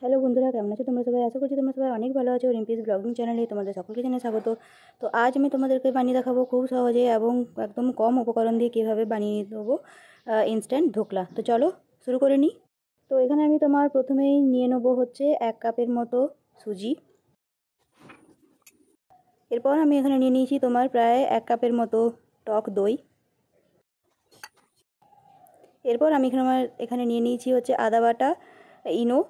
Hello বন্ধুরা, কেমন আছো তোমরা সবাই? আশা করছি তোমরা সবাই অনেক ভালো আছো। রিম্পিস ব্লগিং চ্যানেলে তোমাদের সকলকে জানাই স্বাগত। তো আজ আমি তোমাদেরকে বানিয়ে দেখাবো খুব সহজে এবং একদম কম উপকরণ দিয়ে কীভাবে বানিয়ে দেবো ইনস্ট্যান্ট ধোকলা। তো চলো শুরু করে নিই। তো এখানে আমি তোমার প্রথমেই নিয়ে নেবো হচ্ছে 1 কাপের মতো সুজি। এরপর আমি এখানে নিয়ে নিয়েছি তোমার প্রায় 1 কাপের মতো টক দই। এরপর আমি এখানে নিয়ে নিয়েছি হচ্ছে আদা বাটা, ইনো,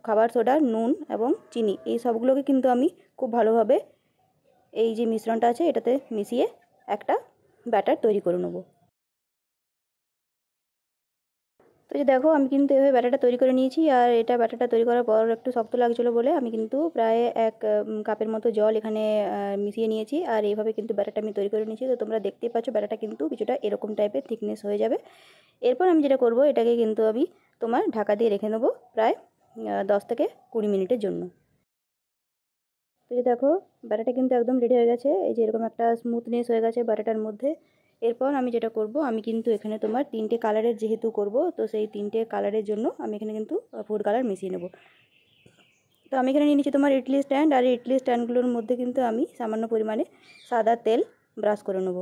খাবার সোডা, নুন এবং চিনি। এই সবগুলোকে কিন্তু আমি খুব ভালোভাবে এই যে মিশ্রণটা আছে এটাতে মিশিয়ে একটা ব্যাটার তৈরি করে নেব। তো যে দেখো আমি কিন্তু এভাবে ব্যাটারটা তৈরি করে নিয়েছি। আর এটা ব্যাটারটা তৈরি করার পর একটু শক্ত লাগছিলো বলে আমি কিন্তু প্রায় 1 কাপের মতো জল এখানে মিশিয়ে নিয়েছি। আর এইভাবে কিন্তু ব্যাটারটা আমি তৈরি করে নিয়েছি। তো তোমরা দেখতেই পাচ্ছ ব্যাটারটা কিন্তু কিছুটা এরকম টাইপের থিকনেস হয়ে যাবে। এরপর আমি যেটা করব, এটাকে কিন্তু আমি তোমার ঢাকা দিয়ে রেখে নেবো প্রায় 10 থেকে 20 মিনিটের জন্য। তো যে দেখো ব্যাটারটা কিন্তু একদম রেডি হয়ে গেছে। এই যে এরকম একটা স্মুথনেস হয়ে গেছে ব্যাটারটার মধ্যে। এরপর আমি যেটা করব, আমি কিন্তু এখানে তোমার 3টে কালারের যেহেতু করব, তো সেই 3টে কালারের জন্য আমি এখানে কিন্তু ফুড কালার মিশিয়ে নেব। তো আমি এখানে নিয়ে নিচ্ছি তোমার ইডলি স্ট্যান্ড। আর ইডলি স্ট্যান্ডগুলোর মধ্যে কিন্তু আমি সামান্য পরিমাণে সাদা তেল ব্রাশ করে নেব।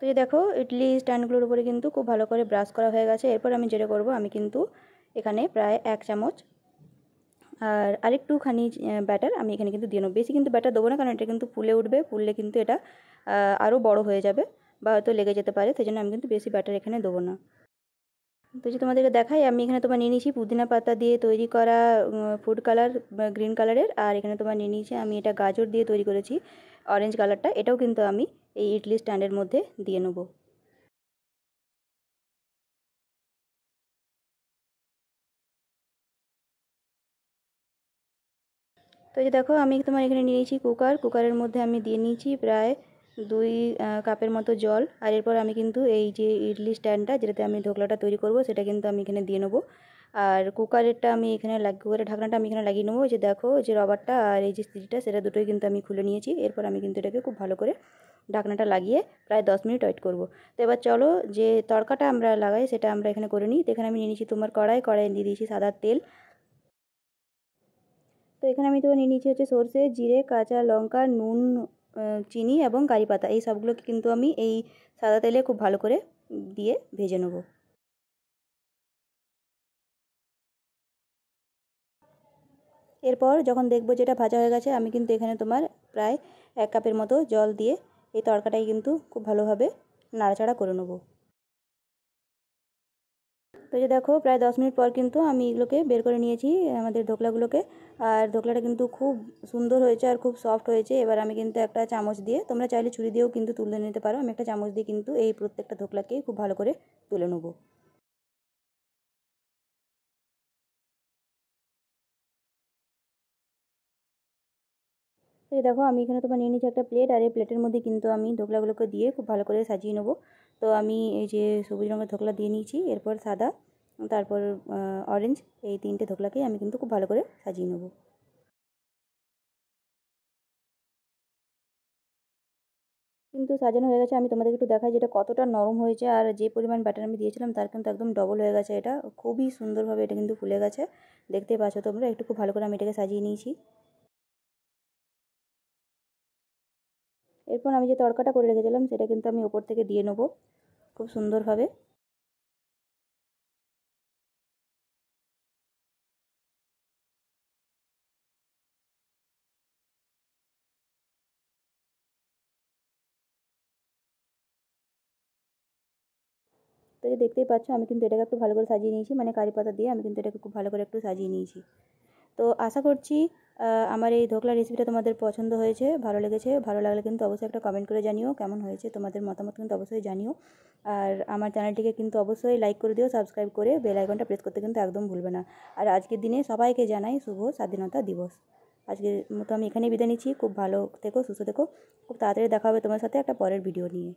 তো এই দেখো ইডলি স্ট্যান্ডগুলোর উপরে কিন্তু খুব ভালো করে ব্রাশ করা হয়ে গেছে। এরপর আমি যেটা করব, আমি কিন্তু এখানে প্রায় 1 চামচ আর আরেকটুখানি ব্যাটার আমি এখানে কিন্তু দিয়ে নেবো। বেশি কিন্তু ব্যাটার দেবো না, কারণ এটা কিন্তু ফুলে উঠবে। ফুললে কিন্তু এটা আরও বড় হয়ে যাবে বা হয়তো লেগে যেতে পারে, সেই জন্য আমি কিন্তু বেশি ব্যাটার এখানে দেবো না। তো যে তোমাদেরকে দেখাই, আমি এখানে তোমার নিয়ে নিয়েছি পুদিনা পাতা দিয়ে তৈরি করা ফুড কালার গ্রিন কালারের। আর এখানে তোমার নিয়ে নিয়েছি আমি এটা গাজর দিয়ে তৈরি করেছি অরেঞ্জ কালারটা। এটাও কিন্তু আমি এই ইডলি স্ট্যান্ডের মধ্যে দিয়ে নেবো। তো এই যে দেখো আমি তোমার এখানে নিয়ে নিয়েছি কুকারের মধ্যে আমি দিয়ে নিয়েছি প্রায় 2 কাপের মতো জল। আর এরপর আমি কিন্তু এই যে ইডলি স্ট্যান্ডটা যেটাতে আমি ধোকলাটা তৈরি করব সেটা কিন্তু আমি এখানে দিয়ে নেবো। আর কুকারেরটা আমি এখানে কুকারের ঢাকনাটা আমি এখানে লাগিয়ে নেবো। যে দেখো যে রবারটা আর এই যে স্টিলটা সেটা দুটোই কিন্তু আমি খুলে নিয়েছি। এরপর আমি কিন্তু এটাকে খুব ভালো করে ঢাকনাটা লাগিয়ে প্রায় 10 মিনিট ওয়েট করব। তো এবার চলো যে তড়কাটা আমরা লাগাই সেটা আমরা এখানে করে নিই। তো এখানে আমি নিয়ে নিয়েছি তোমার কড়াই দিয়ে দিয়েছি সাদা তেল। তো এখানে আমি তো নিয়ে নিয়েছি হচ্ছে সরষে, জিরে, কাঁচা লঙ্কা, নুন, চিনি এবং কারি পাতা। এই সবগুলোকে কিন্তু আমি এই সাদা তেলে খুব ভালো করে দিয়ে ভেজে নেব। এরপর যখন দেখবো যেটা ভাজা হয়ে গেছে, আমি কিন্তু এখানে তোমার প্রায় 1 কাপের মতো জল দিয়ে এই তরকাটাই কিন্তু খুব ভালোভাবে নাড়াচাড়া করে নেব। তো যে দেখো প্রায় 10 মিনিট পর কিন্তু আমি এগুলোকে বের করে নিয়েছি আমাদের ধোকলাগুলোকে। আর ধোকলাটা কিন্তু খুব সুন্দর হয়েছে আর খুব সফট হয়েছে। এবার আমি কিন্তু একটা চামচ দিয়ে, তোমরা চাইলে ছুরি দিয়েও কিন্তু তুলে নিতে পারো, আমি একটা চামচ দিয়ে কিন্তু এই প্রত্যেকটা ধোকলাকে খুব ভালো করে তুলে নেবো। তো এই দেখো আমি এখানে তোমার নিয়ে নিচ্ছি একটা প্লেট। আর এই প্লেটের মধ্যে কিন্তু আমি ধোকলাগুলোকে দিয়ে খুব ভালো করে সাজিয়ে নেবো। তো আমি এই যে সবুজ রঙের ধোকলা দিয়ে নিয়েছি, এরপর সাদা, তারপর অরেঞ্জ, এই 3টে ধোকলাকেই আমি কিন্তু খুব ভালো করে সাজিয়ে নেবো। কিন্তু সাজানো হয়ে গেছে। আমি তোমাদেরকে একটু দেখাই যেটা কতটা নরম হয়েছে। আর যে পরিমাণ ব্যাটার আমি দিয়েছিলাম তার কিন্তু একদম ডবল হয়ে গেছে। এটা খুবই সুন্দরভাবে এটা কিন্তু ফুলে গেছে, দেখতে পাচ্ছ তোমরা। একটু খুব ভালো করে আমি এটাকে সাজিয়ে নিয়েছি। এরপর আমি যে তড়কাটা করে রেখেছিলাম সেটা কিন্তু আমি ওপর থেকে দিয়ে নেবো খুব সুন্দরভাবে। তো এই যে দেখতেই পাচ্ছ আমি কিন্তু এটাকে একটু ভালো করে সাজিয়ে নিয়েছি, মানে কারি পাতা দিয়ে আমি কিন্তু এটাকে খুব ভালো করে একটু সাজিয়ে নিয়েছি। তো আশা করছি আমার এই ধোকলা রেসিপিটা তোমাদের পছন্দ হয়েছে, ভালো লেগেছে। ভালো লাগলে কিন্তু অবশ্যই একটা কমেন্ট করে জানিও কেমন হয়েছে, তোমাদের মতামত কিন্তু অবশ্যই জানিও। আর আমার চ্যানেলটিকে কিন্তু অবশ্যই লাইক করে দিও, সাবস্ক্রাইব করে বেল আইকনটা প্রেস করতে কিন্তু একদম ভুলবে না। আর আজকের দিনে সবাইকে জানাই শুভ স্বাধীনতা দিবস। আজকের মতো আমি এখানেই বিদায় নিচ্ছি। খুব ভালো থেকো, সুস্থ থেকো। খুব তাড়াতাড়ি দেখা হবে তোমার সাথে একটা পরের ভিডিও নিয়ে।